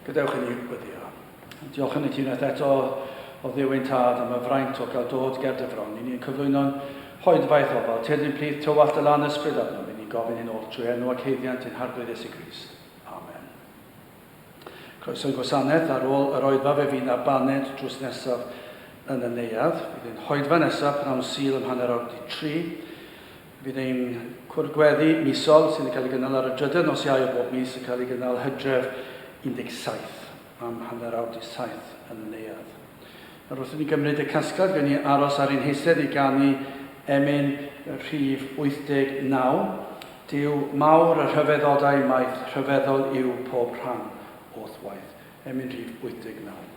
Gadewch i ni wyddio. Diolch yn y unwaith eto o ddiwyn tad am y fraint o gael dod ger dyfron. Ni'n cyflwyno'n hoedfaith ofal. Tydyn plith tywallt y lan ysbryd arno. Ni'n gofyn hyn oll trwy enw ac heiddiant yn harbwydd Iesu Grist. Amen. Croeso'r gwasanaeth ar ôl yr oedfa fe fi'n ar baned drws nesaf yn y neuadd. Fydd ein hoedfa nesaf pnawn Sul ym hanner awr 3. Fydd ein cwrgweddi misol sy'n cael ei gynnal ar y drydydd nos Iau o bob mis yn cael ei gynnal Hydref 17 am hanner awr 7 yn y neuadd. Ar wrth ni gymryd y casgliad, gan ni aros ar ein heisedd i ganu emyn rhif 89. Dyw mawr y rhyfeddodau maith rhyfeddol yw pob rhan o'th waith. Emyn rhif 89.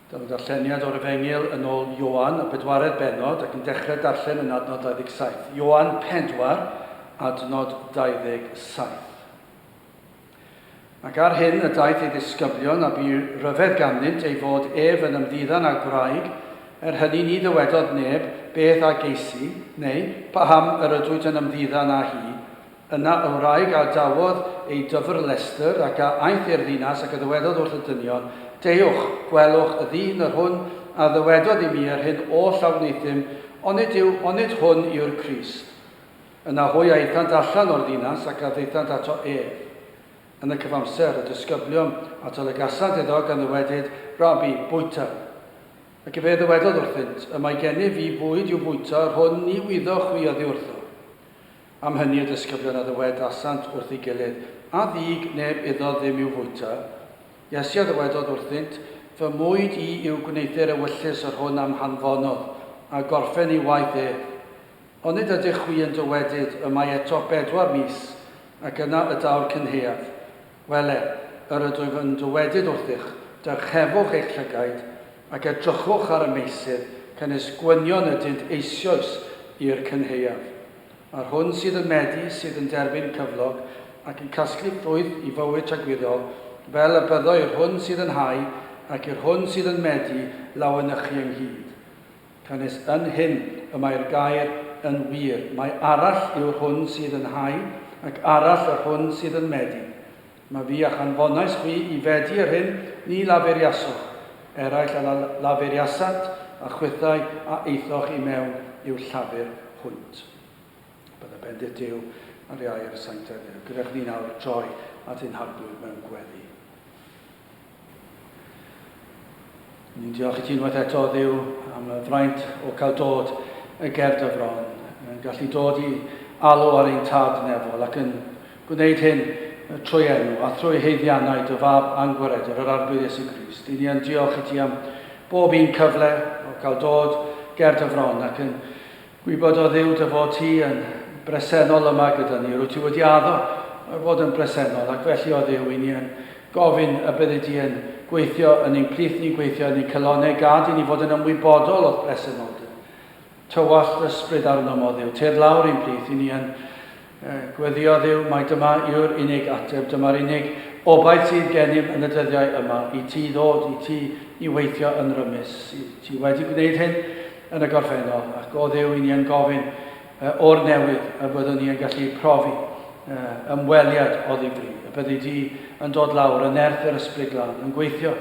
Dyma darlleniad o'r Efengyl yn ôl Ioan, y 4edd bennod, ac yn dechrau darllen yn adnod 27. Ioan 4, adnod 27. Ac ar hyn y daeth ei ddisgyblion a bu ryfedd ganddynt ei fod ef yn ymddiddan â gwraig, hynny ni ddywedodd neb beth a geisi, neu paham yr ydwyd yn ymddiddan â hi. Yna y wraig a dawodd ei dyfrlestr ac a aeth i'r ddinas ac a ddywedodd wrth y dynion, Dewch, gwelwch y ddyn yr hwn a ddywedodd i mi ar hyn o llawneuthym, onid hwn yw'r Crist. Yna hwy a eithant allan o'r ddinas ac a ddeithant ato ef. Yn y cyfamser, y disgyblion at olygasant iddo gan ddywedyd, Rabi, bwyta. Ac fe ddywedodd wrthynt, y mae gennyf fi bwyd i'w bwyta, yr hwn ni wyddo chwi oddi wrtho. Am hynny y disgyblion a ddywed asant wrth ei gilydd, a ddig neb iddo ddim i'w bwyta. Iesu a ddywedodd wrthynt, fy mwyd i yw gwneithio'r ewyllus yr hwn am hanfonodd, a gorffen ei waith ef. Onid ydych chwi yn dywedyd y mae eto 4 mis, ac yna y dawr cynheuaf. Wele, yr ydwyf yn dywedyd wrthych, dyrchefwch eich llygaid, ac edrychwch ar y meisydd, cynnes gwynion ydynt eisoes i'r cynheuaf. A'r hwn sydd yn medi, sydd yn derbyn cyflog, ac yn casglu ffrwyth i fywyd tragwyddol, fel y byddoi'r hwn sydd yn hau, ac i'r hwn sydd yn medi lawanychu ynghyd. Cynnes yn hyn y mae'r gair yn wir. Mae arall yw'r hwn sydd yn hau, ac arall yr hwn sydd yn medi. Mae fi a chanfonais chwi i fedi'r hyn ni laferiasoch, eraill a laferiasant a chwythau a eithloch i mewn i'w llafur hwnt. Byddai bendit Duw ar ei air sanctaidd. Gyda'ch ni nawr troi at ein harglwydd mewn gweddi. Ni'n diolch i ti unwaith eto Dduw am y fraint o cael dod y gerdd y fron. Yn gallu dod i alw ar ein tad nefol ac yn gwneud hyn trwy enw a trwy heiddiannau dy fab angwaredwr yr arglwydd Iesu Grist. Ni'n diolch i ti am bob un cyfle o cael dod gerdd y fron ac yn gwybod o Dduw dy fod ti yn bresennol yma gyda ni. Rwyt ti wedi addo fod yn bresennol ac felly o Dduw i ni yn gofyn y bydde ti yn gweithio yn ein plith ni'n gweithio yn ein cylonau, gad i ni fod yn ymwybodol o'r bresenoldeb. Tywallt ysbryd arnom o Dduw, tedd lawr ein plith i ni yn gweddio Dduw, mae dyma yw'r unig ateb, dyma'r unig obaith sydd gennym yn y dyddiau yma, i ti ddod, i ti i weithio yn rymus. Ti wedi gwneud hyn yn y gorffennol, ac o Dduw i ni yn gofyn o'r newydd y byddwn ni yn gallu profi ymweliad o ddifri. Y byddi di yn dod lawr yn erth yr ysbryd glân, yn gweithio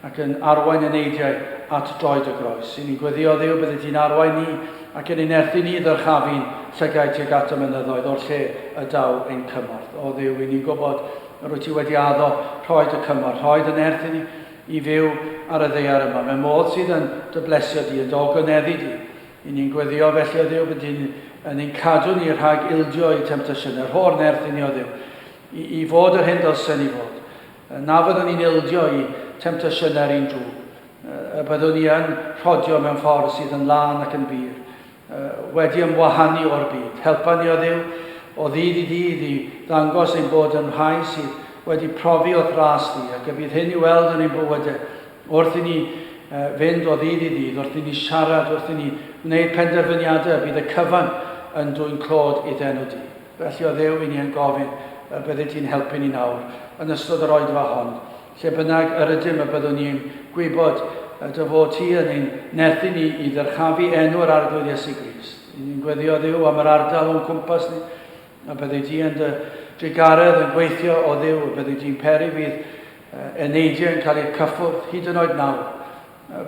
ac yn arwain y neidiau at droed y groes. I ni'n gweddio Dduw byddi di'n arwain ni ac yn unerthu ni ddyrchafu'n llygau tuag at y mynyddoedd o'r lle y daw ein cymorth. O Dduw, i ni'n gwybod rwy ti wedi addo rhoed y cymorth, rhoed yn erth i ni i fyw ar y ddeiar yma. Mae modd sydd yn dy blesio di, yn dy ogoneddu di. I ni'n gweddio felly o Dduw byddi'n yn ein cadw ni rhag ildio i temptasiynau, yr ho'r nerth i ni o Dduw, i fod yr hyn dylsen i fod. Na fyddwn ni'n ildio i temptasiynau'r un drwy. Byddwn ni yn rhodio mewn ffordd sydd yn lan ac yn bir. Wedi ymwahanu o'r byd. Helpa ni o Dduw o ddydd i ddydd i ddangos ein bod yn rhai sydd wedi profi o thras ni ac y bydd hyn i weld yn ein bywydau wrth i ni fynd o ddydd i ddydd, wrth i ni siarad, wrth i ni wneud penderfyniadau, bydd y cyfan yn dwy'n clod i ddenw di. Felly o Dduw i ni yn gofyn bydde ti'n helpu ni nawr yn ystod yr oedfa hon, lle bynnag yr ydym y byddwn ni'n gwybod dy fod ti yn ein nerthu ni i ddyrchafu enw'r arglwydd Iesu Grist. Ni'n gweddio Dduw am yr ardal o'n cwmpas ni, a bydde ti yn dy drigaredd yn gweithio o Dduw, a bydde ti'n peri fydd eneidiau yn cael eu cyffwrdd hyd yn oed nawr.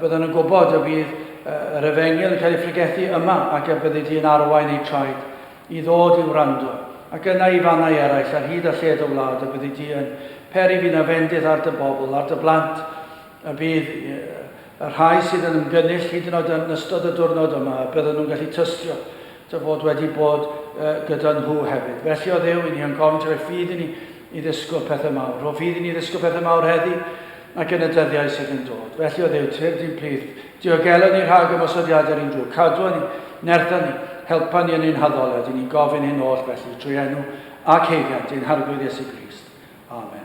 Bydden yn gwybod y bydd yr Efengyl yn cael ei ffrigethu yma ac y bydde ti'n arwain ei traed i ddod i'w rando. Ac yna i fannau eraill ar hyd a lled o wlad y bydde ti yn peri fi'n afendydd ar dy bobl, ar dy blant, a bydd y rhai sydd yn ymgynnull hyd yn oed yn ystod y diwrnod yma, a bydden nhw'n gallu tystio dy fod wedi bod gyda nhw hefyd. Felly o Dduw, i ni yn gofyn trwy ffydd i ni i ddisgwyl pethau mawr. O ffydd i ni ddisgwyl pethau mawr heddi ac yn y dyddiau sydd yn dod. Felly o Dduw, tyr di'n plith, diogela ni rhag ymosodiadau'r un drwy, cadwa ni, nertha ni, helpa ni yn ein haddoliad, i ni gofyn hyn oll felly trwy enw ac heigiant ein harglwydd Iesu Grist. Amen.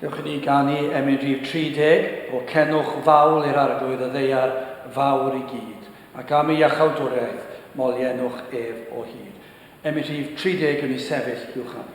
Dewch i ni ganu Rhif 30 o cenwch fawl i'r arglwydd y ddeiar fawr I gyd, ac am ei iachawdwriaeth molienwch ef o hyd. Rhif 30 yn ei sefyll i'w chanu.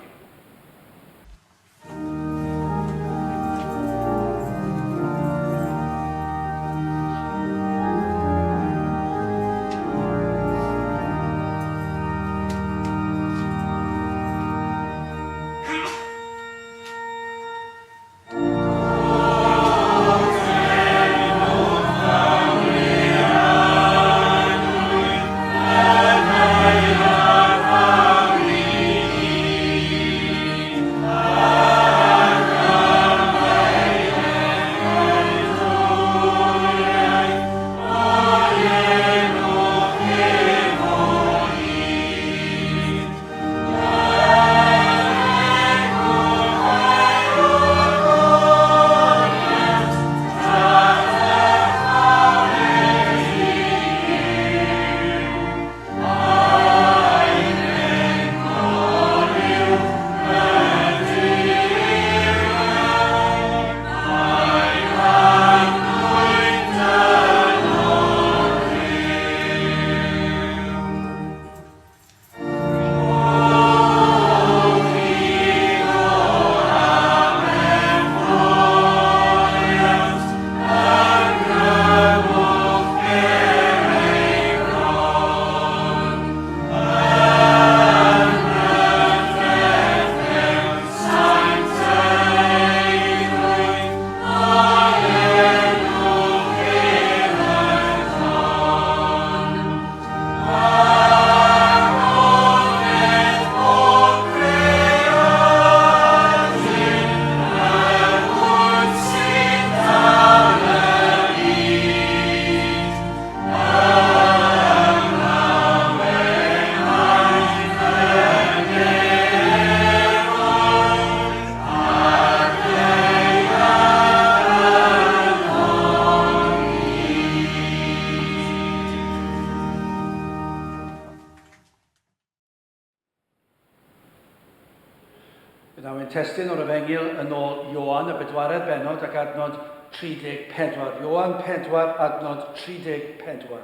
Testyn o'r Efengil yn ôl Ioan y bedwaredd bennod ac adnod 34. Ioan 4 adnod 34.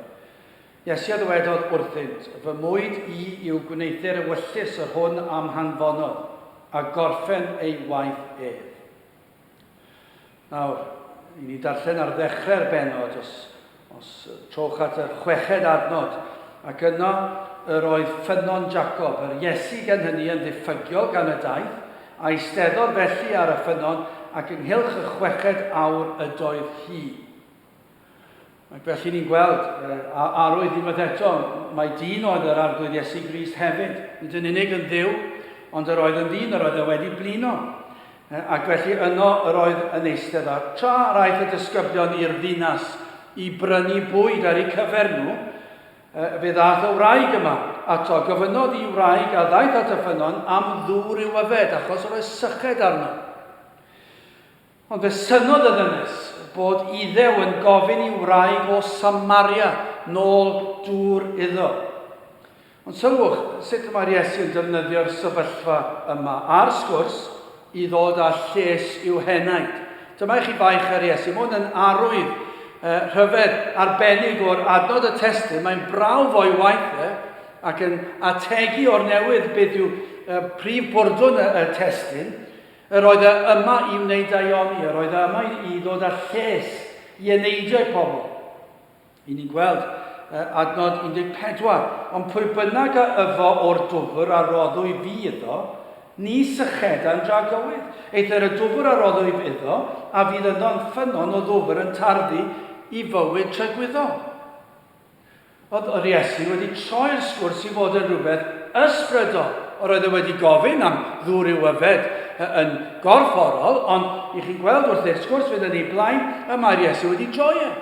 Iesu ddiwedodd wrthynt, fy mwyd I yw gwneithio'r ewyllus yr hwn am hanfonol a gorffen ei waith ef. Nawr, I ni darllen ar ddechrau'r bennod os trowch at y 6 adnod ac yno yr oedd ffynon Jacob, yr Iesu gan hynny yn ddiffygio gan y daith, a eisteddodd felly ar y ffynon ac ynghylch y 6 awr ydoedd hi. Ac felly ni'n gweld, arwydd unwaith eto, mae dyn oedd yr arglwydd Iesu Grist hefyd. Nid yn unig yn dduw, ond yr oedd yn dyn, yr oedd e wedi blino. Ac felly yno yr oedd yn eistedd ar. Tra yr aeth y disgyblion i'r ddinas I brynu bwyd ar eu cyfer nhw, fe ddaeth y wraig yma ato, gofynodd I wraig a ddaeth at y ffynon am ddŵr i'w yfed, achos oedd syched arno. Ond fe synodd y ddynes bod iddew yn gofyn I wraig o Samaria nôl dŵr iddo. Ond sylwch, sut mae'r Iesu yn defnyddio'r sefyllfa yma a'r sgwrs I ddod â lles i'w henaid. Dyma I chi baich ar Iesu, mae hwn yn arwydd rhyfedd arbennig o'r adnod y testyn, mae'n brawf o'i waith ac yn ategu o'r newydd beth yw prif bwrdwn y testyn, yr oedd yma I wneud aioni, yr oedd yma I ddod â lles I eneidio pobl. I ni'n gweld adnod 14, ond pwy bynnag a yfo o'r dwfr a roddwy fi iddo, ni sycheda'n dra gywyd. Eithir y dwfr a roddwy fi iddo, a fydd yno'n ffynon o ddwfr yn tarddu I fywyd trygwyddol. Oedd yr Iesu wedi troi'r sgwrs I fod yn rhywbeth ysbrydol. Oedd e wedi gofyn am ddŵr i'w yfed yn gorfforol, ond I chi'n gweld wrth i'r sgwrs fydd yn ei blaen, y mae'r Iesu wedi troi e.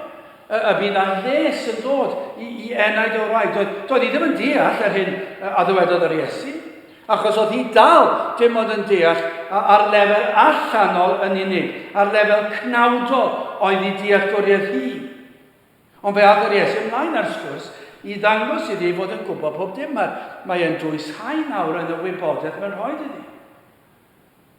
Y bydd a'n les yn dod I enaid o'r wraig. Doedd I ddim yn deall ar hyn a ddywedodd yr Iesu, achos oedd hi dal dim ond yn deall ar lefel allanol yn unig, ar lefel cnawdol oedd I deallgwriaeth hi. Ond fe ath yr Iesu ymlaen ar sgwrs I ddangos iddi fod yn gwybod pob dim. Mae e'n dwysau nawr yn y wybodaeth mae'n rhoi iddi.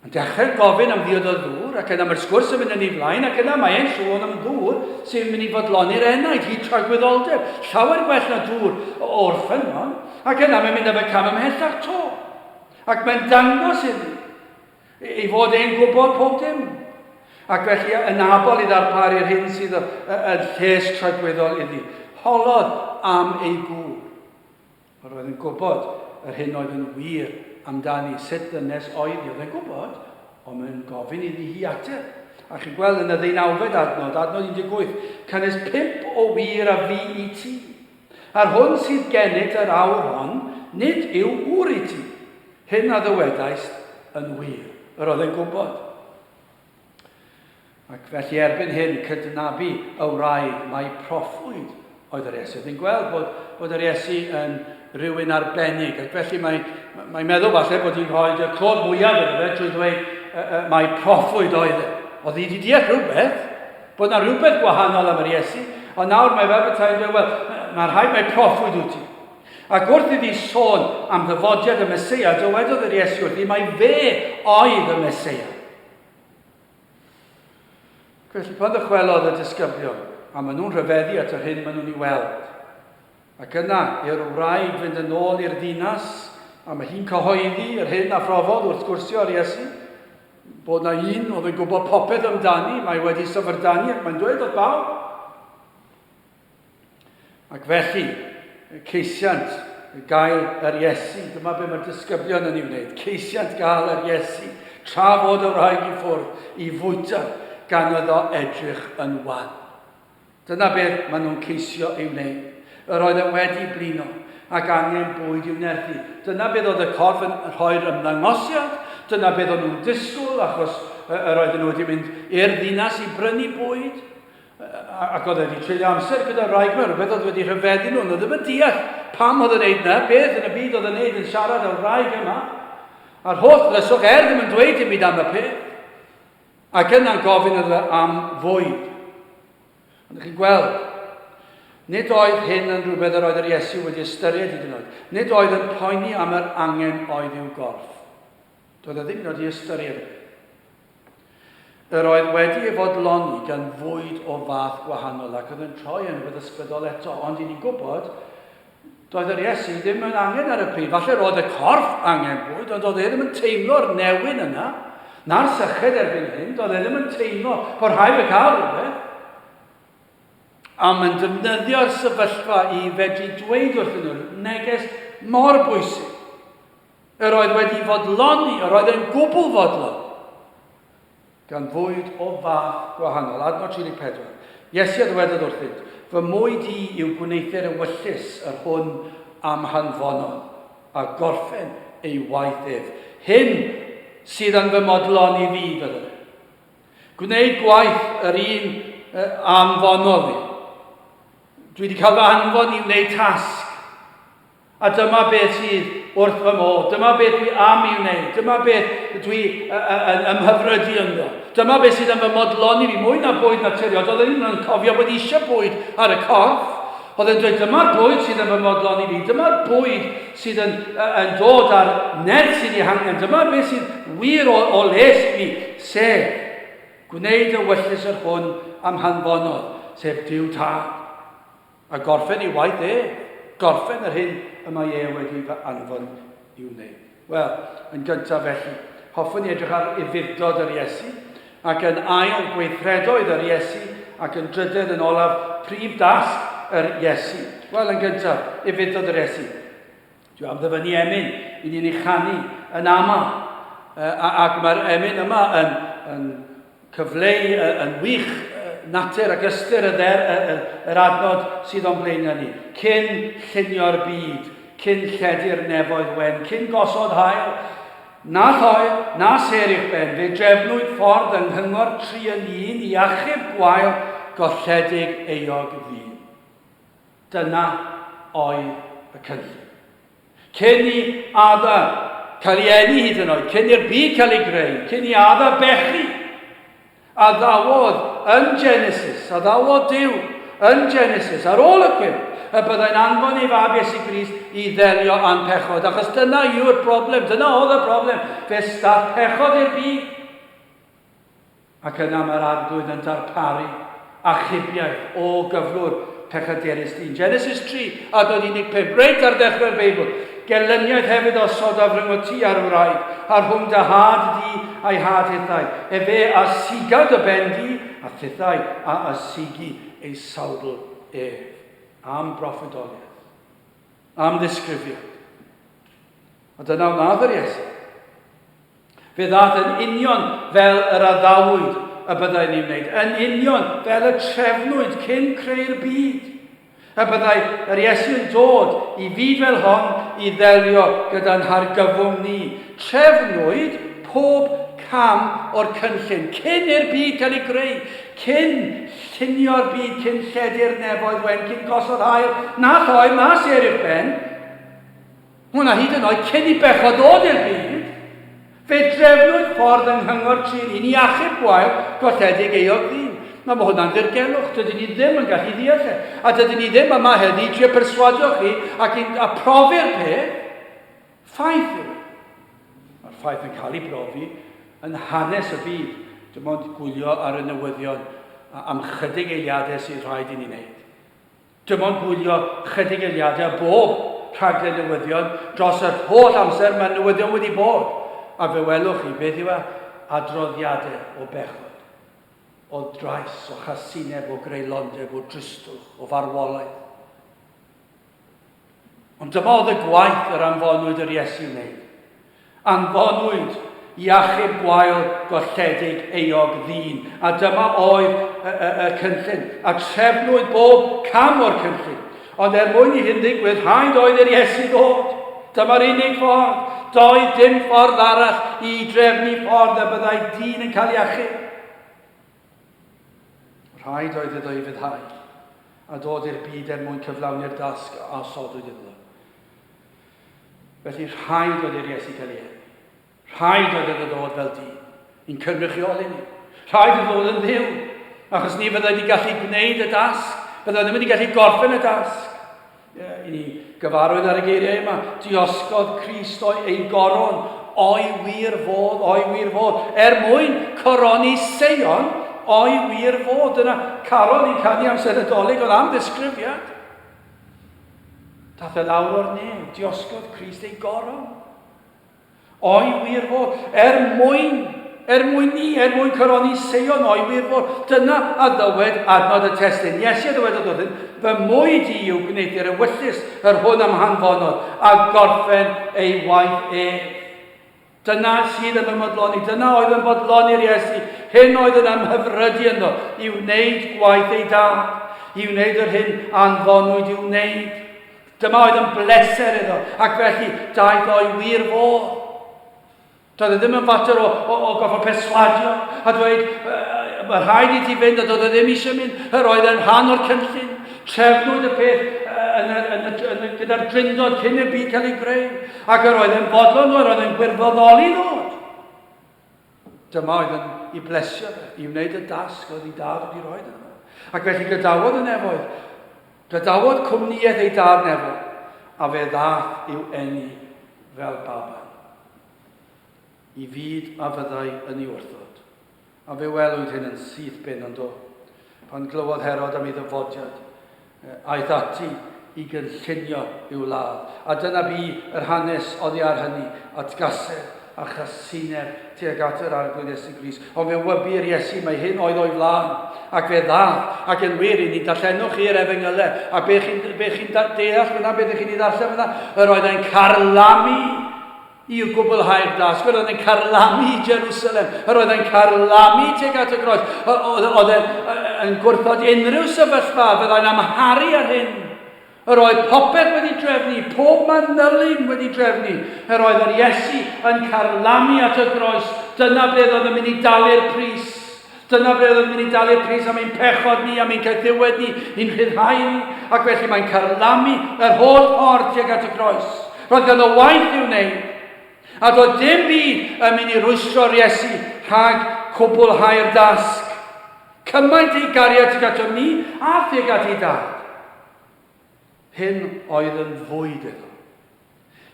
Yn dechrau gofyn am ddiod o ddŵr, ac yna mae'r sgwrs yn mynd yn ei flaen, ac yna mae'n sôn am ddŵr sy'n mynd i fodloni'r enaid, hyd tragwyddoldeb. Llawer gwell na dŵr o orffen yma, ac yna mae'n mynd â fe cam ymhellach to. Ac mae'n dangos i fod e'n gwybod pob dim. Ac felly yn abol i ddarparu'r hyn sydd yn lles tragweddol iddi. Holodd am ei gŵr. Roedd yn gwybod yr hyn oedd yn wir amdani, sut ddynes oedd i. Oedd yn gwybod, ond mae'n gofyn iddi hi ateb. A chi'n gweld yn y 19 adnod 18, cynnes 5 o wir a fi i ti. A'r hwn sydd gennyt yr awr hon, nid yw wr i ti. Hyn a ddywedais yn wir. Yr oedd yn gwybod. Ac felly erbyn hyn, cydnabu y wraig mae proffwyd oedd yr Iesu. Dwi'n gweld bod yr Iesu yn rhywun arbennig. Ac felly mae'n meddwl falle bod hi'n rhoi y clod mwyaf iddo fe drwy ddweud mae proffwyd oedd e. Oedd hi wedi deall rhywbeth, bod yna rhywbeth gwahanol am yr Iesu, ond nawr mae fe bethau'n dweud, wel, mae'r rhaid mae proffwyd wyt ti. Ac wrth iddi sôn am ddyfodiad y Meseia, dywedodd yr Iesu wrth i mae fe oedd y Meseia. Felly pan ddychwelodd y disgyblion, a maen nhw'n rhyfeddu at yr hyn maen nhw'n ei weld. Ac yna, i'r wraig fynd yn ôl i'r ddinas, a mae hi'n cyhoeddi yr hyn a phrofodd wrth gwrsio ar Iesu, bod na un oedd yn gwybod popeth amdani, mae wedi syfrdani, ac mae'n dweud oedd bawb. Ac felly, ceisiant gael yr Iesu, dyma be mae'r disgyblion yn ei wneud, ceisiant gael yr Iesu, tra fod y wraig i ffwrdd i fwyta, gan iddo edrych yn wan. Dyna beth maen nhw'n ceisio ei wneud. Yr oedd e wedi blino ac angen bwyd i'w nerthu. Dyna beth oedd y corff yn rhoi'r ymddangosiad. Dyna beth oedd nhw'n disgwyl achos yr oedd nhw wedi mynd i'r ddinas i brynu bwyd. Ac oedd wedi treulio amser gyda'r wraig yma, rhywbeth oedd wedi rhyfeddu nhw. Oedd ddim yn deall pam oedd yn neud yna, beth yn y byd oedd yn neud yn siarad o'r wraig yma. A'r holl ddyswch ddim yn dweud dim byd am y peth. Ac yna'n gofyn iddo am fwyd. Ond chi'n gweld, nid oedd hyn yn rhywbeth yr oedd yr Iesu wedi ystyried hyd yn oed. Nid oedd yn poeni am yr angen oedd i'w gorff. Doedd e ddim wedi ystyried. Yr oedd wedi ei fodloni gan fwyd o fath gwahanol ac oedd yn troi yn rhywbeth ysbrydol eto. Ond i ni'n gwybod, doedd yr Iesu ddim yn angen ar y pryd. Falle roedd y corff angen bwyd, ond doedd e ddim yn teimlo'r newyn yna. Na'r syched erbyn hyn, doedd e ddim yn teimlo bod rhaid y cael rhywbeth. A mae'n defnyddio'r sefyllfa i fedru dweud wrthyn nhw, neges mor bwysig. Yr oedd wedi fodloni, yr oedd yn gwbl fodlon. Gan fwyd o fath gwahanol. Adnod 34. Iesu a ddwedodd wrthynt, fy mwy di yw gwneithio'r ewyllus yr hwn am hanfonon a gorffen ei waith ef. Hyn sydd yn fy modloni fi, fydde. Gwneud gwaith yr un anfonodd fi. Dwi wedi cael fy anfon i wneud tasg. A dyma beth sydd wrth fy modd. Dyma beth dwi am i wneud. Dyma beth dwi yn ymhyfrydu ynddo. Dyma beth sydd yn fy modloni fi. Mwy na bwyd naturiol. Oedd yn cofio bod eisiau bwyd ar y corff. Oedd yn dweud, dyma'r bwyd sydd yn fy modloni fi. Dyma'r bwyd sydd yn dod ar nerth sydd i hangen. Dyma'r beth sydd wir o les fi. Sef, gwneud y wyllus yr hwn am hanfonodd. Sef Duw Tad. A gorffen ei waith gorffen yr hyn y mae wedi fy anfon i'w wneud. Wel, yn gyntaf felly, hoffwn i edrych ar ufuddod yr Iesu, ac yn ail gweithredoedd yr Iesu, ac yn drydedd yn olaf prif dasg yr Iesu. Wel, yn gyntaf, ufuddod yr Iesu. Dwi am ddyfynu emyn i ni'n ei chanu yn aml, ac mae'r emyn yma yn cyfleu, yn wych, natur ac ystyr yr adnod sydd o'n blaen ni. Cyn llunio'r byd, cyn lledu'r nefoedd wen, cyn gosod hael, na thoel, na ser i'ch ben, fe drefnwyd ffordd yng nghyngor tri yn un i achub gwael golledig eog ddyn. Dyna oedd y cynllun. Cyn i adda cael ei eni hyd yn oed, cyn i'r byd cael ei greu, cyn i adda bechu, a ddawodd yn Genesis, a ddawodd Duw yn Genesis, ar ôl y cwm, y byddai'n anfon ei fab Iesu Grist i ddelio â'n pechod. Achos dyna yw'r broblem, dyna oedd y broblem. Fe start pechod i'r byd. Ac yna mae'r arglwydd yn darparu achubiaeth o gyflwr pechaderus dyn. Genesis 3 a 15, reit ar ddechrau'r Beibl. Gelyniaeth hefyd o soda fryng o ti ar wraig, ar hwng dy had di a'i had hithau. Fe a sigad y ben di, a thithau a asigi ei sawdl am broffedoliaeth, am ddisgrifiad. A dyna wnaeth yr Iesu. Fe ddath yn union fel yr addawyd y byddai'n ei wneud, yn union fel y trefnwyd cyn creu'r byd. Y byddai yr Iesu'n dod i fyd fel hon i ddelio gyda'n hargyfwng ni. Trefnwyd pob cam o'r cynllun, cyn i'r byd cael ei greu, cyn llunio'r byd, cyn lledu'r nefoedd wen, cyn gosod hael, na thoi, na ser i'r ben. Hwna hyd yn oed cyn i bechod dod i'r byd. Fe drefnwyd ffordd yng nghyngor trin i ni achub gwael golledig eog ddyn. Mae hwnna'n ddirgelwch, dydyn ni ddim yn gallu ddeall e. A dydyn ni ddim yma heddi trio perswadio chi ac a profi'r peth, ffaith yw. Mae'r ffaith yn cael ei brofi yn hanes y byd. Dim ond gwylio ar y newyddion am chydig eiliadau sydd rhaid i ni wneud. Dim ond gwylio chydig eiliadau bob rhaglen newyddion dros yr holl amser mae newyddion wedi bod. A fe welwch chi beth yw adroddiadau o bechod, o drais, o chasineb, o greulondeb, o dristwch, o farwolaeth. Ond dyma oedd y gwaith yr anfonwyd yr Iesu wneud. Anfonwyd i achub gwael golledig eog ddyn. A dyma oedd y cynllun. A trefnwyd bob cam o'r cynllun. Ond mwyn i hyn digwydd, haid oedd yr Iesu ddod. Dyma'r unig ffordd. Doedd dim ffordd arall i drefnu ffordd y byddai dyn yn cael ei achub. Rhaid oedd iddo i fyddhau a dod i'r byd mwyn cyflawni'r dasg a sodwyd iddo. Felly rhaid oedd i'r Iesu cael ei achub. Rhaid oedd iddo ddod fel dyn. I'n cynrychioli ni. Rhaid oedd ddod yn ddiw. Achos ni fyddai wedi gallu gwneud y dasg. Byddai ddim wedi gallu gorffen y dasg. I ni gyfarwydd ar y geiriau yma. Diosgodd Crist ei goron. Oi wir fod, oi wir fod. Mwyn coroni Seion, oi wir fod. Dyna Carol i'n canu amser Nadolig oedd am ddisgrifiad. Dath e lawr o'r new. Diosgodd Crist ei goron. Oi wir fod. Mwyn coroni Seion, oi wir fod. Dyna a ddywed adnod y testyn. Iesu a ddywed o ddodyn. Fy mwy di yw gwneud i'r ewyllus yr hwn am hanfonod a gorffen ei waith Dyna sydd yn ymodloni. Dyna oedd yn bodloni'r Iesu. Hyn oedd yn amhyfrydu ynddo i wneud gwaith ei dad. I wneud yr hyn anfonwyd i wneud. Dyma oedd yn bleser iddo. Ac felly daeth o'i wir fod. Doedd e ddim yn fater o goffa perswadio a dweud, mae rhaid i ti fynd a doedd e ddim eisiau mynd. Yr oedd yn rhan o'r cynllun. Trefnwyd y peth gyda'r drindod cyn i'r byd cael ei greu. Ac yr oedd yn fodlon nhw, oedd yn gwirfoddoli ddod. Dyma oedd yn i blesio fe, i wneud y dasg oedd ei dad wedi rhoi yno. Ac felly gydawodd y nefoedd. Gydawodd cwmniaeth ei dad nefoedd. A fe ddath i'w eni fel baban. I fyd a fyddai yn ei wrthod. A fe welwyd hyn yn syth bin ond o. Pan glywodd Herod am ei ddyfodiad, aeth ati i gynllunio i'w ladd. A dyna bu yr hanes oddi ar hynny, atgasedd a chasineb tuag at yr arglwydd Iesu Grist. Ond fe wybu'r Iesu, mae hyn oedd o'i flaen, ac fe ddath, ac yn wir i ni darllenwch i'r efengylau, a be chi'n deall fyna, beth chi'n ei ddarllen fyna, yr oedd e'n carlamu i'w gwblhau'r dasg. Yr oedd e'n carlamu i Jerusalem. Yr oedd e'n carlamu tuag at y groes. Oedd e'n gwrthod unrhyw sefyllfa fyddai'n amharu ar hyn. Yr oedd popeth wedi drefnu, pob manylun wedi drefnu. Yr oedd yr Iesu yn carlamu at y groes. Dyna beth oedd yn mynd i dalu'r pris. Dyna beth oedd yn mynd i dalu'r pris am ein pechod ni, am ein caddiwed ni, i'n rhyddhau ni. Ac felly mae'n carlamu yr holl ffordd tuag at y groes. Roedd gan o waith i'w wneud. A doedd dim byd yn mynd i rwystro'r Iesu rhag cwblhau'r dasg. Cymaint ei gariad tuag ato ni a tuag at ei dad. Hyn oedd yn fwyd iddo.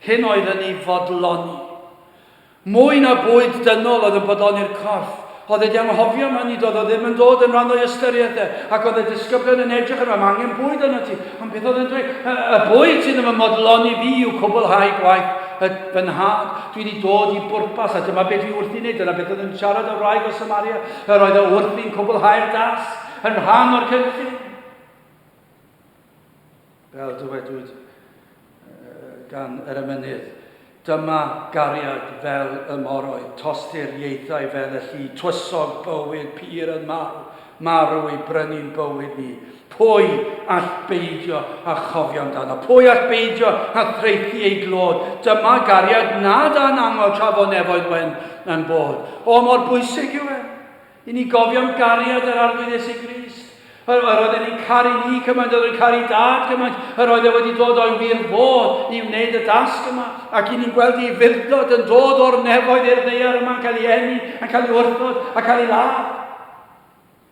Hyn oedd yn ei fodloni. Mwy na bwyd dynol oedd yn bodloni'r corff. Oedd wedi anghofio yma nid oedd o ddim yn dod yn rhan o'i ystyriedau. Ac oedd y disgyblion yn edrych yma, mae angen bwyd yna ti. Ond beth oedd yn dweud, y bwyd sydd yn modloni fi yw cwblhau gwaith fy nhad. Dwi wedi dod i bwrpas, a dyma beth fi wrth i wneud. Dyna beth oedd yn siarad o wraig o Samaria. Yr oedd o wrth i'n cwblhau'r das, yn rhan o'r cynllun. Fel dywedwyd gan yr emynydd, dyma gariad fel y moroedd, tostir ieithau fel y llu, twysog bywyd, pyr yn marw i brynu'n bywyd ni. Pwy all beidio a chofio amdano? Pwy all beidio a threithi ei glod? Dyma gariad nad anangol tra fo nefoedd wen yn bod. O, mor bwysig yw e. I ni gofio am gariad yr arglwydd Iesu Grist. Yr oedd e'n caru ni cymaint, oedd e'n caru dad cymaint, yr oedd e wedi dod o'i wir fod i wneud y dasg yma, ac i ni'n gweld ei furdod yn dod o'r nefoedd i'r ddaear yma, yn cael ei eni, yn cael ei wrthod, a cael ei ladd.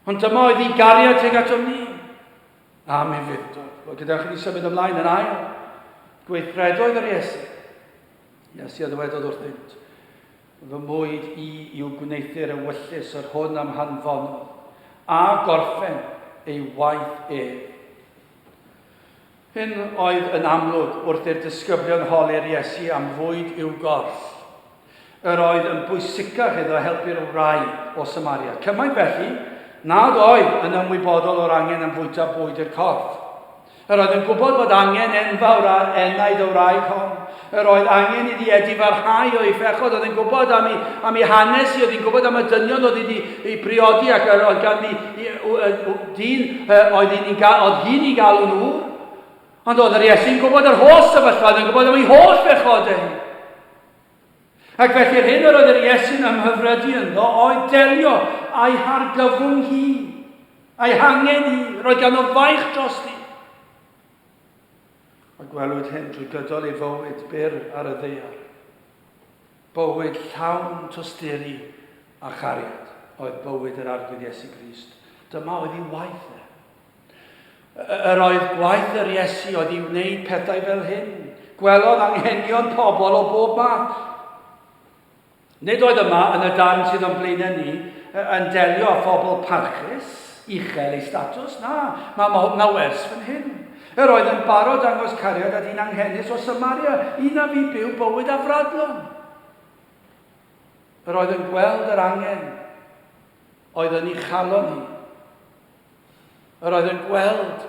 Ond dyma oedd ei gariad tuag ato ni. Am ei furdod. Wel, gyda chi ni symud ymlaen yn ail. Gweithredoedd yr Iesu. Iesu a ddywedodd wrthynt. Fy mwyd i yw gwneithir y wyllus yr hwn am hanfonodd, a gorffen ei waith Hyn oedd yn amlwg wrth i'r disgyblion holi'r Iesu am fwyd i'w gorff. Yr oedd yn bwysicach iddo helpu'r wraig o Samaria. Cymaint felly, nad oedd yn ymwybodol o'r angen am fwyta bwyd i'r corff. Yr oedd yn gwybod bod angen enfawr ar enaid o wraig hon. Yr oedd angen iddi edifarhau o'i phechod, oedd yn gwybod am ei hanes i, oedd yn gwybod am y dynion oedd ei briodi, ac oedd gan dyn oedd hi'n ei galw nhw. Ond oedd yr Iesu'n gwybod yr holl sefyllfa, oedd yn gwybod am ei holl phechod ei. Ac felly'r hyn yr oedd yr Iesu'n ymhyfrydu ynddo, oedd delio a'i hargyfwng hi, a'i hangen hi, roedd gan o faich dros hi. A gwelwyd hyn drwy gydol ei fywyd byr ar y ddaear. Bywyd llawn tosturi a chariad oedd bywyd yr arglwydd Iesu Grist. Dyma oedd ei waith e. Yr oedd gwaith yr Iesu oedd i wneud pethau fel hyn. Gwelodd anghenion pobl o bob math. Nid oedd yma yn y darn sydd o'n blaenau ni yn delio â phobl parchus, uchel ei statws. Na wers fan hyn. Yr oedd yn barod dangos cariad a dyn anghenus o Samaria, un a fi byw bywyd afradlon. Yr oedd yn gweld yr angen, oedd yn ei chalon hi. Yr oedd yn gweld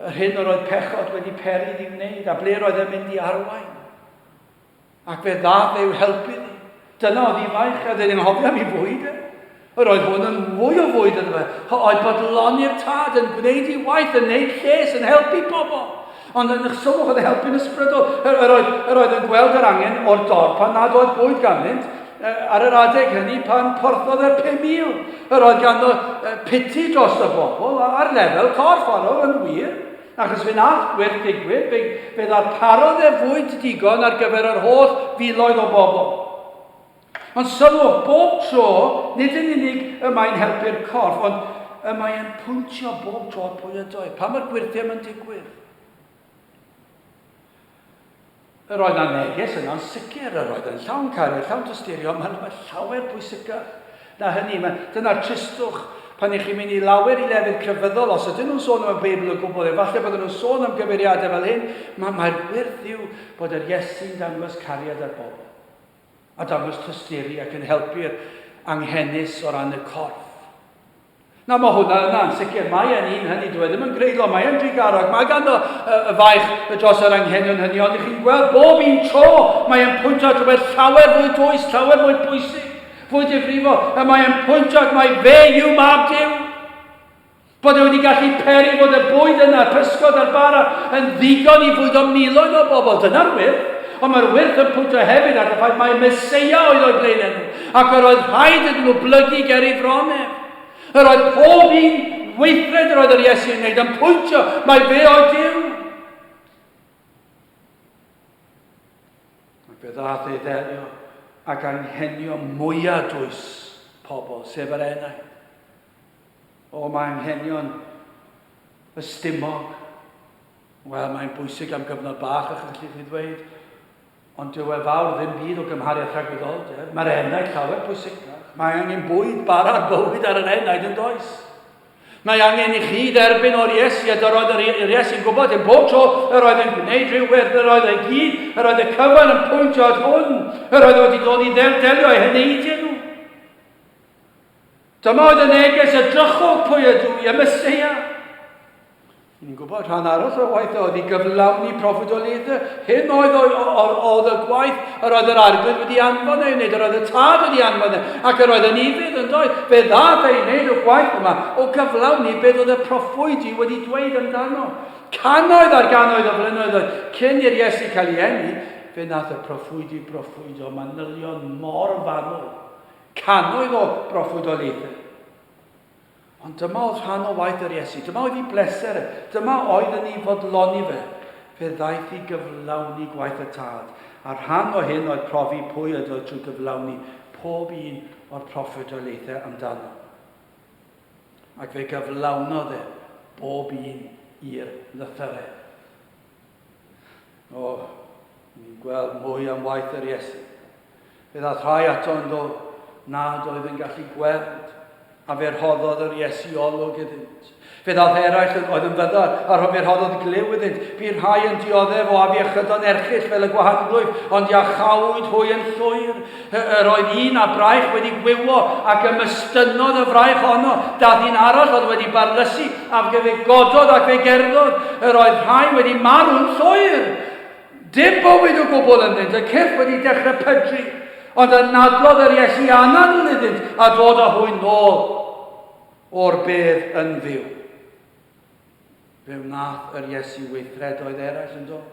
yr hyn yr oedd pechod wedi peri i wneud, a ble roedd yn mynd i arwain. Ac fe ddath i'w helpu ni. Dyna oedd ei faich, a dyn ni'n hofio am ei fwyd e. Yr oedd hwn yn fwy o fwyd yn fe. Oedd bodloni'r tad yn gwneud ei waith, yn gwneud lles, yn helpu pobl. Ond yn eich sylwch oedd yn helpu'n ysbrydol. Yr oedd yn gweld yr angen o'r dorf pan nad oedd bwyd ganddynt ar yr adeg hynny pan porthodd yr 5,000. Yr oedd ganddo piti dros y bobl ar lefel corff arol yn wir. Achos fe nath gwirth digwydd, fe ddarparodd e fwyd digon ar gyfer yr holl filoedd o bobl. Ond sylwch, bob tro, nid yn unig y mae'n helpu'r corff, ond y mae'n pwyntio bob tro pwy ydoedd. Pa mae'r gwirthiau yn digwydd? Yr oedd na neges yna'n sicr, yr oedd yn llawn cariad, llawn tysturio, mae'n llawer pwysicach. Na hynny, dyna'r tristwch pan i chi'n mynd i lawer i lefydd crefyddol, os ydyn nhw'n sôn am y Beibl o gwbl, efallai bod nhw'n sôn am gyfeiriadau fel hyn, mae'r gwirth yw bod yr Iesu'n dangos cariad ar bobl. A dangos tysturi ac yn helpu'r anghennus o ran y corff. Na, mae hwnna yna'n sicr. Mae e'n un hynny, dwi ddim yn greidlo, mae e'n drigarog. Mae ganddo y faich dros yr anghenion hynny, ond chi'n gweld bob un tro mae e'n pwyntio at rhywbeth llawer fwy dwys, llawer fwy bwysig, fwy difrifol. A mae e'n pwyntio at mae fe yw mab Duw. Bod e wedi gallu peri fod y bwyd yna, pysgod ar bara, yn ddigon i fwyd o miloedd o bobl. Dyna'r wir. Ond mae'r wirth yn pwyntio hefyd at y ffaith mae Meseia oedd o'i blaenau nhw. Ac yr oedd rhaid iddyn nhw blygu ger ei fronau. Yr oedd pob un weithred yr oedd yr Iesu yn gwneud yn pwyntio mae fe oedd Duw. Ac fe ddath ei ddelio ac anghenio mwyaf dwys pobl, sef yr enaid. O, mae anghenion ystumog. Wel, mae'n bwysig am gyfnod bach, a chi'n gallu ddweud, ond dyw e fawr ddim byd o gymhariaeth rhagweddol. Mae'r enaid llawer bwysig. Mae angen bwyd barad bywyd ar yr enaid yn does. Mae angen i chi derbyn o'r Iesu, a yr oedd yr Iesu'n gwybod yn bob tro yr oedd yn gwneud rhywbeth, yr oedd ei gyd, yr oedd y cyfan yn pwyntio at hwn, yr oedd wedi dod i delio eu heneidio nhw. Dyma oedd y neges y drychog pwy ydw i, y Meseia. Ni'n gwybod rhan arall o'r waith oedd i gyflawni proffwydoliaethau. Hyn oedd y gwaith, yr oedd yr arglwydd wedi anfon ei wneud, yr oedd y tad wedi anfon ei, ac yr oedd yn ifydd yn dod. Fe ddath ei wneud y gwaith yma o gyflawni beth oedd y proffwydi wedi dweud amdano. Cannoedd ar gannoedd o flynyddoedd cyn i'r Iesu cael ei eni, fe nath y proffwydio manylion mor fanwl. Cannoedd o proffwydoliaethau. Ond dyma oedd rhan o waith yr Iesu, dyma oedd ei bleser, dyma oedd yn ei fodloni fe. Fe ddaeth i gyflawni gwaith y tad. A rhan o hyn oedd profi pwy ydoedd trwy gyflawni pob un o'r proffwydoliaethau amdano. Ac fe gyflawnodd e bob un i'r lythyrau. Ni'n gweld mwy am waith yr Iesu. Fe ddaeth rhai ato yn dod nad oedd yn gallu gweld, a fe rhoddodd yr Iesu olwg iddynt. Fe ddaeth eraill oedd yn fyddar, a fe rhoddodd glyw iddynt. Bu'r rhai yn dioddef o afiechydon erchill fel y gwahanrwydd, ond iachawyd hwy yn llwyr. Yr oedd un a braich wedi gwywo ac ymystynodd y fraich honno. Dath un arall oedd wedi barlysu, a fe gododd ac fe gerddodd. Yr oedd rhai wedi marw'n llwyr. Dim bywyd o gwbl yn ddynt, y cyrff wedi dechrau pydru. Ond yn nadlodd yr Iesu anan yn iddynt a dod â hwy nôl o'r bedd yn fyw. Fe wnaeth yr Iesu weithredoedd eraill yn dod.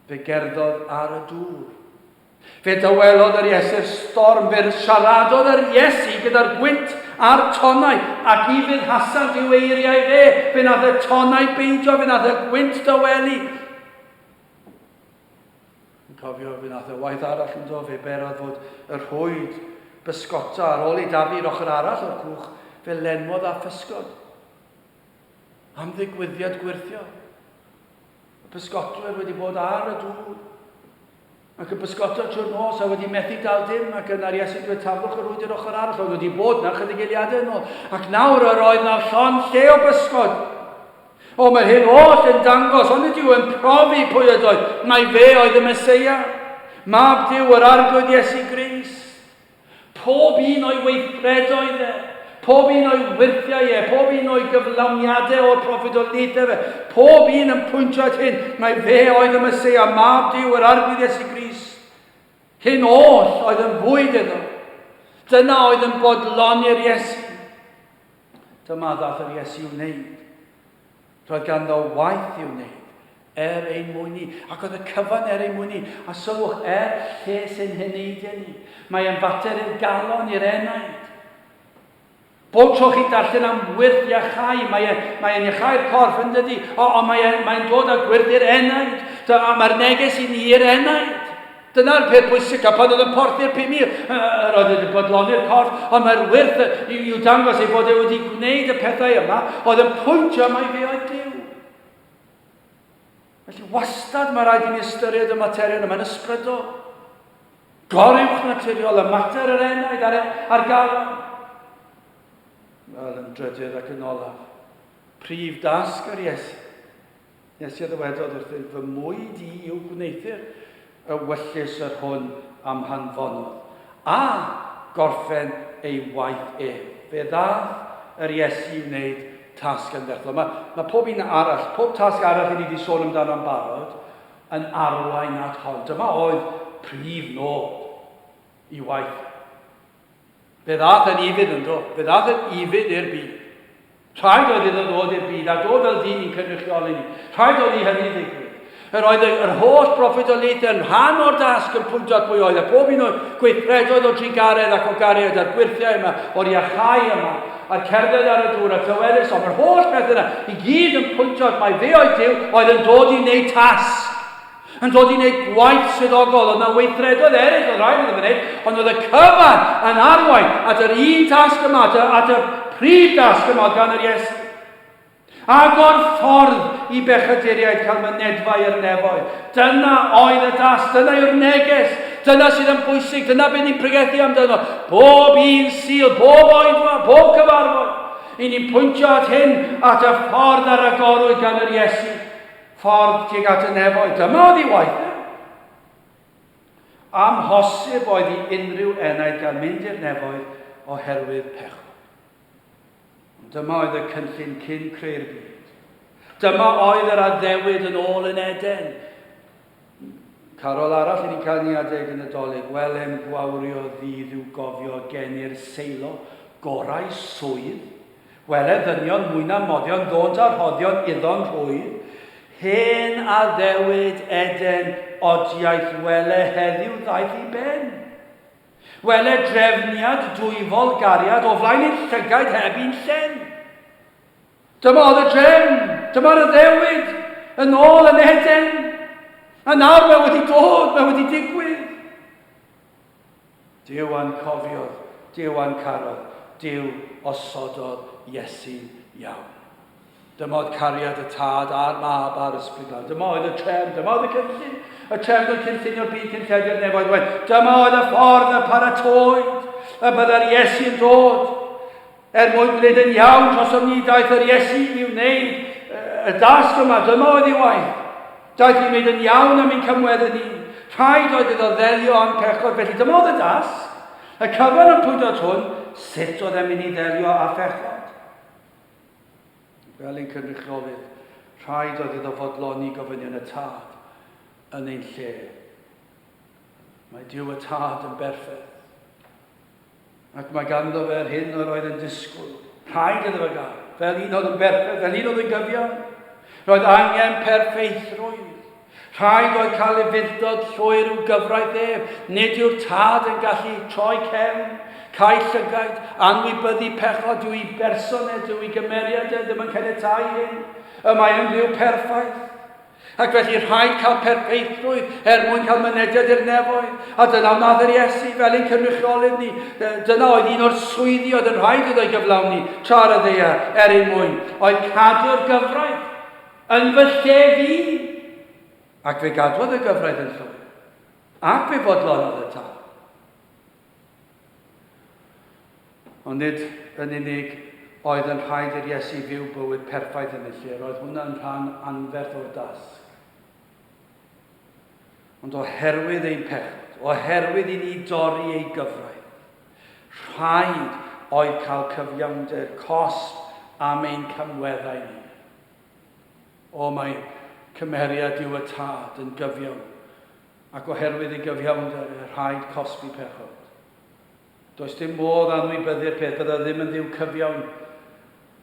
Fe gerddodd ar y dŵr. Fe dywelodd yr Iesu'r storm. Fe siaradodd yr Iesu gyda'r gwynt a'r tonnau ac i fydd hasant i'w eiriau fe. Fe nath y tonnau beidio, fe nath y gwynt dyweli. Cofio, fe nath y waith arall yn dod, fe berodd fod yr hwyd bysgota ar ôl i Dafydd ochr arall o'r cwch, fe lenwodd a physgod. Am ddigwyddiad gwirthio. Y bysgotwyr wedi bod ar y dŵr. Ac y bysgota trwy'r nos a wedi methu dal dim, ac yna'r Iesu dweud taflwch yr hwyd i'r ochr arall, oedd wedi bod na chydig eiliadau yn ôl. Ac nawr yr oedd na llon lle o bysgod. Mae hyn oll yn dangos, ond ydyw yn profi pwy ydoedd. Mae fe oedd y Meseia. Mab Duw yr arglwydd Iesu Grist. Pob un o'i weithredoedd e, pob un o'i wirthiau e, pob un o'i gyflawniadau o'r proffwydoliaethau fe, pob un yn pwyntio at hyn. Mae fe oedd y Meseia, Mab Duw yr arglwydd Iesu Grist. Hyn oll oedd yn fwyd iddo. Dyna oedd yn bodloni'r Iesu. Dyma ddath yr Iesu wneud. Roedd ganddo waith i'w wneud, ein mwynnu, ac oedd y cyfan ein mwynnu, a sylwch lle sy'n heneidio ni. Mae e'n fater i'r galon i'r enaid. Bob tro chi'n darllen am wyrth iachau, mae'n iachau'r corff yn dydi, ond mae'n dod â gwyrth i'r enaid, a mae'r neges i ni i'r enaid. Dyna'r peth bwysig, a pan oedd yn porthu'r 5,000, roedd wedi bodloni'r corff, ond mae'r wyrth i'w dangos ei bod e wedi gwneud y pethau yma, oedd yn pwyntio mai fe oedd Duw. Felly wastad mae rhaid i ni ystyried y materion yma'n ysbrydol. Goriwch naturiol, y mater yr enaid ar galon. Wel, yn drydydd ac yn olaf. Prif dasg yr Iesu. Iesu ddywedodd wrth fy mwyd i yw gwneithir y wyllus yr hwn am hanfonodd, a gorffen ei waith Fe ddath yr Iesu i wneud tasg yn ddechrau. Mae pob un arall, pob tasg arall i ni wedi sôn amdano yn barod, yn arwain at hon. Dyma oedd prif nod i waith. Fe ddath yn ifyd yn dod. Fe ddath yn ifyd i'r byd. Rhaid oedd iddo ddod i'r byd, a dod fel dyn i'n cynrychioli ni. Rhaid oedd i hynny ddigwydd. Oedd yr holl proffwydoliaethau yn rhan o'r dasg yn pwyntio at pwy oedd. A pob un o'r gweithredoedd o drigaredd ac o gariad a'r gwirthiau yma, o'r iachau yma, a'r cerdded ar y dŵr, a'r tywelus, ond yr holl beth yna, i gyd yn pwyntio at mai fe oedd Duw, oedd yn dod i wneud tasg. Yn dod i wneud gwaith swyddogol. Oedd na weithredoedd eraill, oedd rhaid yn wneud, ond oedd y cyfan yn arwain at yr un tasg yma, at y prif dasg yma gan yr Iesu. Ac o'r ffordd I bechaduriaid cael mynedfau i'r nefoedd. Dyna oedd y das, dyna yw'r neges, dyna sydd yn bwysig, dyna beth ni'n pregethu amdano. Bob un sil, bob oedfa, bob cyfarfod. I ni'n pwyntio at hyn, at y ffordd ar agorwyd gan yr Iesu. Ffordd tuag at y nefoedd. Dyma oedd ei waith. Amhosib oedd I unrhyw enaid gael mynd i'r nefoedd oherwydd pechod. Dyma oedd y cynllun cyn creu'r byd. Dyma oedd yr addewid yn ôl yn Eden. Carol arall I ni'n cael ni adeg yn y dolyg. Welem gwawrio ddydd yw gofio genir seilo, gorau swydd. Wele ddynion mwy na moddion, ddod ar hoddion iddo'n rhwydd. Hen addewid Eden odiaeth wele heddiw ddaeth I ben. Wele drefniad dwyfol gariad o flaen i'r llygaid heb un llen. Dyma oedd y drefn, dyma'r addewid, yn ôl yn Eden. A nawr mae wedi dod, mae wedi digwydd. Ioan cofiodd, Ioan carodd, Dyw osododd Iesu'n iawn. Dyma oedd cariad y tad a'r mab a'r ysbryd glân. Dyma oedd y trefn, dyma oedd y cynllun. Y trefn oedd cynllunio'r byd cynllediad nefoedd. Dyma oedd y ffordd y paratoed, y byddai'r Iesu'n dod. Mwyn gwneud yn iawn dros ni daeth yr Iesu I wneud y dasg yma. Dyma oedd ei waith. Daeth I wneud yn iawn am ein cymwedd ni. Rhaid oedd iddo ddelio am pechod. Felly dyma oedd y dasg. Y cyfan yn pwynt at hwn, sut oedd e'n mynd I ddelio â phechod. Fel ein cynrychiolydd, rhaid oedd iddo fodloni gofynion y tad yn ein lle. Mae Dyw y tad yn berffedd. Ac mae ganddo fe'r hyn o'r oedd yn disgwyl. Rhaid iddo fe gael. Fel un oedd yn berffedd, fel un oedd yn gyfiawn. Roedd angen perfeithrwydd. Rhaid oedd cael ei fuddod llwyr yw gyfraith ef. Nid yw'r tad yn gallu troi cefn, cael llygaid, anwybyddu pechod, dyw I bersoned, dyw I gymeriad, ddim yn caniatáu hyn. Y mae yn ddiw perffaith. Ac felly rhaid cael perfeithrwydd mwyn cael mynediad i'r nefoedd. A dyna wnaeth yr Iesu fel ein cynrychiolydd ni. Dyna oedd un o'r swyddi oedd yn rhaid oedd o'i gyflawni tra'r y ddeia mwyn. Oedd cadw'r gyfraith yn fy lle fi. Ac fe gadwodd y gyfraith yn llwyr. Ac fe fodlonodd y tad. Ond nid yn unig oedd yn rhaid i'r Iesu fyw bywyd perffaith yn y lle. Roedd hwnna'n rhan anferth o'r dasg. Ond oherwydd ein pechod, oherwydd I ni dorri ei gyfraith, rhaid oedd cael cyfiawnder, cosb am ein cymweddau ni. O mae cymeriad Dyw y tad yn gyfiawn, ac oherwydd ei gyfiawnder, rhaid cosbi pechod. Does dim modd anwybyddu'r peth, bydda ddim yn ddiw cyfiawn.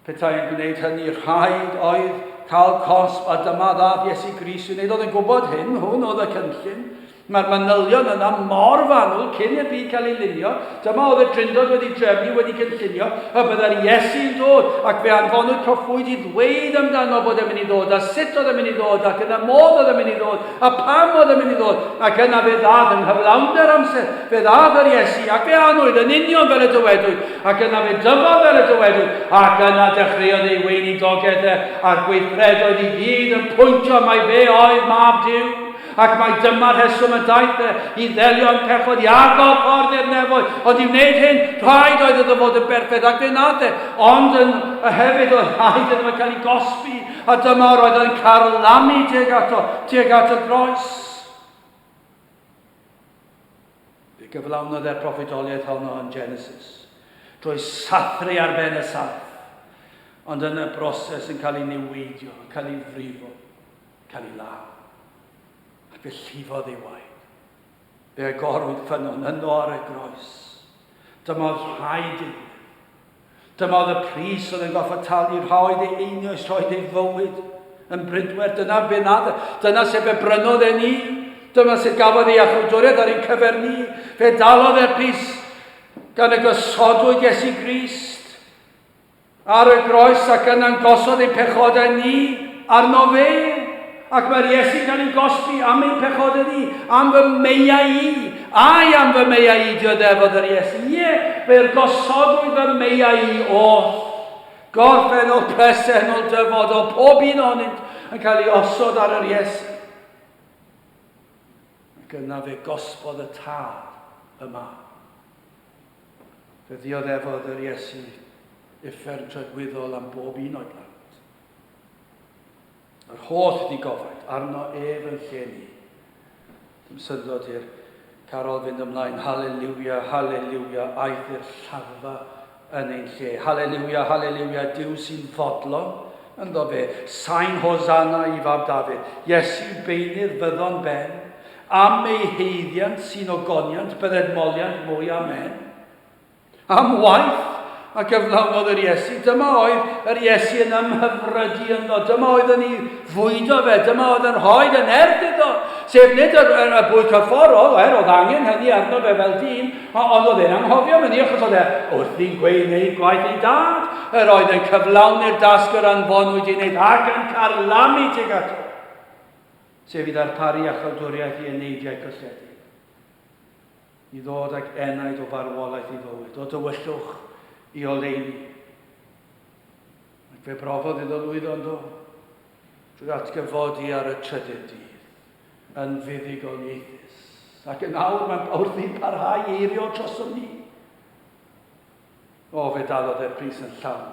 Petai yn gwneud hynny, rhaid oedd cael cosb, a dyma ddath Iesu Grist i'w wneud. Oedd yn gwybod hyn, hwn oedd y cynllun. Mae'r manylion yna mor fanwl cyn i'r byd cael ei lunio. Dyma oedd y drindod wedi drefnu, wedi cynllunio, a bydda'r Iesu'n dod, ac fe anfonwyd proffwyd I ddweud amdano bod e'n mynd I ddod, a sut oedd e'n mynd I ddod, ac yna modd oedd e'n mynd I ddod, a pam oedd e'n mynd I ddod, ac yna fe ddad yn hyflawnder amser, fe ddad yr Iesu, ac fe anwyd yn union fel y dywedwyd, ac yna fe dyfod fel y dywedwyd, ac yna dechreuodd ei weinidogaeth a'r gweithredoedd I gyd yn pwyntio mai fe oedd mab Dyw. Ac mae dyma'r rheswm y daeth I ddelio am pechod, I agor ffordd i'r nefoedd. Ond I wneud hyn, rhaid oedd iddo fod yn berffedd, ac fe nath ond hefyd oedd rhaid iddo fe cael ei gosbi, a dyma roedd yn carlamu tuag at y groes. Fe gyflawnodd proffwydoliaeth honno yn Genesis, drwy sathru ar ben y sath, ond yn y broses yn cael ei niweidio, cael ei frifo, cael ei law. Fe llifodd ei waed. Fe agorwyd ffynon yno ar y groes. Dyma oedd rhaid I. Dyma oedd y pris oedd yn goffa talu, rhaid ei einioes, rhaid ei fywyd yn brydwer. Dyna be nad. Dyna sef fe brynodd e ni. Dyma sef gafodd ei achwydwriaeth ar ein cyfer ni. Fe dalodd e'r pris gan y gysodwyd Iesu Grist ar y groes ac yna'n gosod ein pechodau ni arno fe. Ac mae'r Iesu'n cael ei gosbi am ein pechodau ni, am fy meiau I. Ai am fy meiau I, dioddefodd yr Iesu. Fe'r gosodwyd fy meiau I oedd. Gorffennol, presennol, dyfodol, pob un ohonynt yn cael ei osod ar yr Iesu. Ac yna fe gosbodd y tad yma. Fe ddioddefodd yr Iesu uffern trygwyddol am bob un o'i blant. Yr holl ddigofaid arno ef yn lle ni. Dim syndod i'r Carol fynd ymlaen, Halleluia, Halleluia, aeth i'r llafa yn ein lle. Halleluia, Halleluia, Dyw sy'n fodlon, ynddo fe, sain hosanna i fab Dafydd. Iesu beinydd fyddon ben, am ei heiddiant sy'n ogoniant, byddedmoliant mwy amen. Am waith a gyflawnodd yr Iesu. Dyma oedd yr Iesu yn ymhyfrydu ynddo. Dyma oedd yn ei fwydo fe. Dyma oedd yn rhoed yn erd iddo. Sef nid y bwyd cyfforol, oedd angen hynny arno fe fel dyn, ond oedd e'n anghofio mynd i, achos oedd e wrth i'n gwneud gwaith ei dad. Yr oedd yn cyflawni'r dasg yr anfonwyd i wneud ac yn carlamu tuag ato. Sef i ddarparu a chaldwriaeth i eneidiau cylledig. I ddod ag enaid o farwolaeth i fywyd, o dywyllwch i oleuni. Ac fe brofodd iddo lwyddo yndo, drwy atgyfodi ar y trydydd dydd, yn fuddugoliaethus. Ac yn awr mae'n wrth i'n parhau eirio drosom ni. O, fe dalodd e'r pris yn llawn,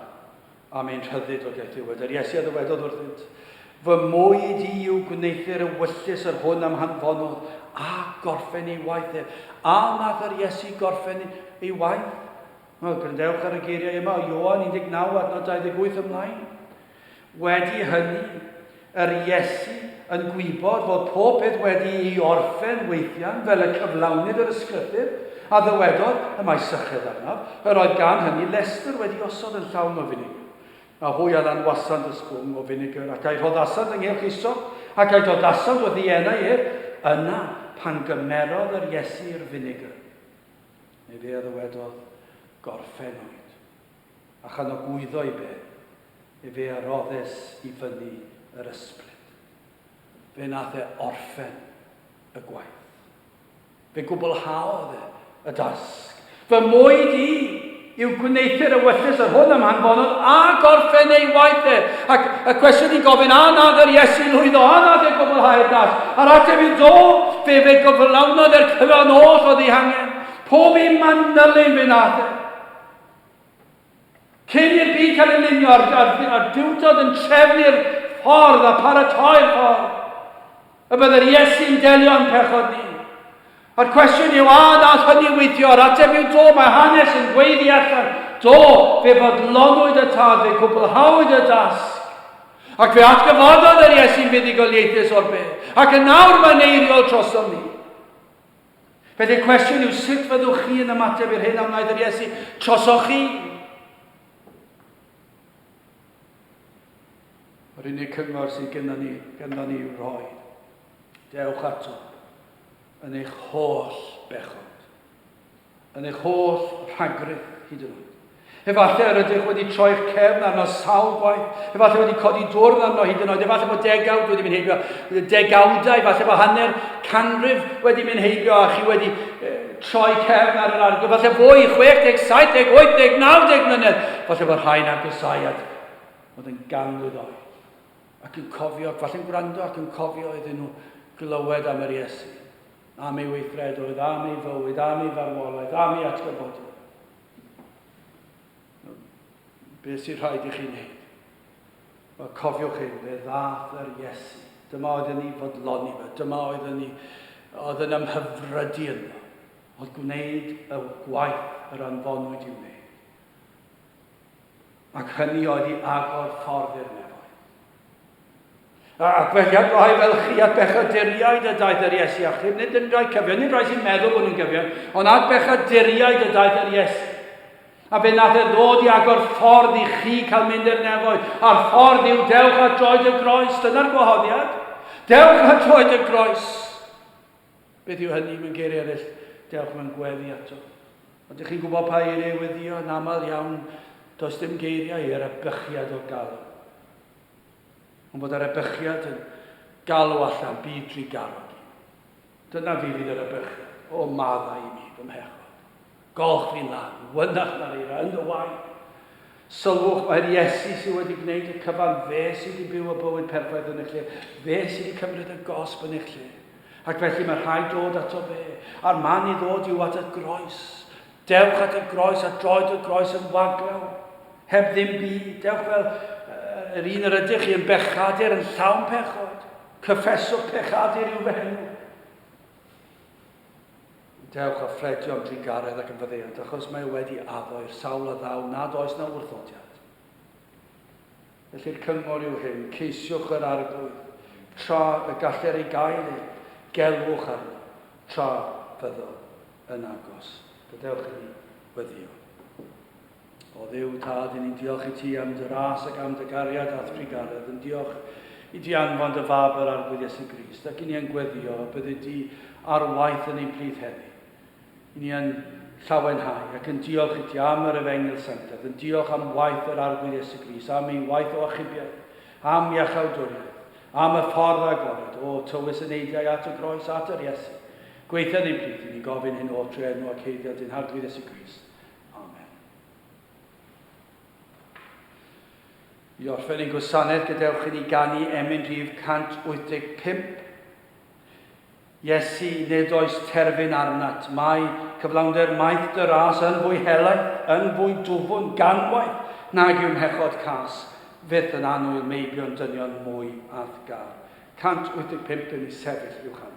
a mae'n rhyddid o gaeth diwedd. Yr Iesu a ddywedodd wrthynt, fy mwyd i yw gwneithir y wyllus yr hwn am hanfonol, a gorffen ei waith e. A nath yr Iesu gorffen ei waith? Grandewch ar y geiriau yma, Ioan 19 adnod 28 ymlaen. Wedi hynny, yr Iesu yn gwybod fod pob peth wedi ei orffen weithiau fel y cyflawnid yr ysgrythur, a ddywedodd, y mae syched arnaf, yr oedd gan hynny rhestr wedi osod yn llawn o finigr. A hwy alan wasant ysgwng o finigr, ac a'i rhod asant ynghylch isod, ac a'i dod asant wrth ei enau ef, yna pan gymerodd yr Iesu i'r finigr. Neu fe a ddywedodd, gorffennwyd, a chan o gwyddo i be, fe aroddes i fyny yr ysbryd. Fe nath e orffen y gwaith. Fe gwblhaodd e y dasg. Fy mwyd i yw gwneithir y wyllus yr hwn am hanfonol a gorffen ei waith e. Ac y cwestiwn i gofyn, a nad yr Iesu lwyddo, a nad e gwblhau y dasg. A'r ateb i do, fe gyflawnodd e'r cyfan oll oedd ei hangen. Pob un manylun fe nath e. Cyn i'r byd cael ei lunio ar diwdod yn trefnu'r ffordd a paratoi'r ffordd. Y byddai'r Iesu'n delio'n pechod ni. A'r cwestiwn yw, a nath hynny weithio, a'r ateb yw do, mae hanes yn gweiddi allan. Do, fe fodlonwyd y tad, fe gwblhawyd y dasg. Ac fe atgyfododd yr Iesu'n fuddugoliaethus o'r beth. Ac yn nawr mae'n eiriol trosom ni. Felly'r cwestiwn yw, sut fyddwch chi yn ymateb i'r hyn am wnaeth yr Iesu? Trosoch chi? Yr unig cyngor sydd gyda ni yw rhoi. Dewch ato yn eich holl bechod, yn eich holl rhagrydd hyd yn oed. Efallai yr ydych wedi troi'ch cefn arno sawl gwaith, efallai wedi codi dwrn arno hyd yn oed, efallai bod degawd wedi mynd heibio, degawdau, efallai bod hanner canrif wedi mynd heibio a chi wedi troi cefn ar yr arg, efallai fwy 60, 70, 80, 90 mlynedd, efallai bod rhain ar gysaiad oedd yn ganlwydd oed. Ac yn cofio, ac falle'n gwrando ac yn cofio iddyn nhw glywed am yr Iesu. Am ei weithredoedd, am ei fywyd, am ei farwolaeth, am ei atgyfodiad. Beth sy'n rhaid i chi wneud? Wel, cofiwch hyn, fe ddath yr Iesu. Dyma oedd yn ei fodloni fe, dyma oedd yn ymhyfrydu yno. Oedd gwneud y gwaith yr anfonwyd i wneud. Ac hynny oedd i agor ffordd i'r nefoedd. Ac felly rhoi fel chi at bechaduriaid y daeth yr Iesu achub, nid yn rhoi cyfion, nid rhoi sy'n meddwl bod nhw'n cyfion, ond at bechaduriaid y daeth yr Iesu. A fe nath e ddod i agor ffordd i chi cael mynd i'r nefoedd, a'r ffordd yw dewch a droed y groes, dyna'r gwahoddiad. Dewch a droed y groes. Beth yw hynny mewn geiriau eraill? Dewch mewn gweddi ato. Ond ydych chi'n gwybod pa eiriau weddio, yn aml iawn, does dim geiriau i'r ebychiad o galw. Ond bod yr ebychiad yn galw allan byd tri garog. Dyna fi fydd yr ebychiad. O maddau i mi, fy mhechod. Golch fi'n lan, wynach na'r eira, yn y wain. Sylwch mae'r Iesu sydd wedi gwneud y cyfan, fe sydd wedi byw y bywyd perffaith yn eich lle, fe sydd wedi cymryd y gosb yn eich lle. Ac felly mae rhaid dod ato fe, a'r man i ddod yw at y groes. Dewch at y groes a droed y groes yn waglaw, heb ddim byd. Dewch fel yr un yr ydych chi yn bechadur yn llawn pechod. Cyffeswch pechadur i'w fehenw. Dewch a ffredio am drigaredd ac yn fyddeuant, achos mae wedi addo i'r sawl a ddaw nad oes na wrthodiad. Felly'r cyngor yw hyn, ceisiwch yr arglwydd, tra y galler ei gael ei, gelwch arno, tra fyddo yn agos. Gadewch i ni weddio. O Dduw Tad, i ni'n diolch i ti am dy ras ac am dy gariad ath drigaredd, yn diolch i ti anfon dy fab yr arglwydd Iesu Grist, ac i ni yn gweddio byddu di ar waith yn ein plith heddi. I ni yn llawenhau ac yn diolch i ti am yr Efengil Sanctaidd, yn diolch am waith yr arglwydd Iesu Grist, am ei waith o achubiaeth, am iachawdwriaeth, am y ffordd agored o tywys yn eidiau at y groes at yr Iesu. Gweithio ni plith i ni gofyn hyn o trwy enw ac heiddiad yn arglwydd Iesu Grist. Amen. I orffen ein gwasanaeth, gadewch i ni ganu emyn rhif 185. Iesu, nid oes terfyn arnat, mae cyflawnder maith dy ras yn fwy helaeth, yn fwy dwfwn, ganwaith, nag yw'n hechod cas, fydd yn anwyl meibion dynion mwy ath gar. 185 yn ei sefyll i'w chanu.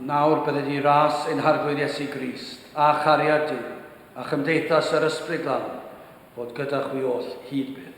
Nawr bydde di ras ein harglwydd Iesu Grist, a chariad Duw, a chymdeithas yr ysbryd lan, fod gyda chwi oll hyd byth.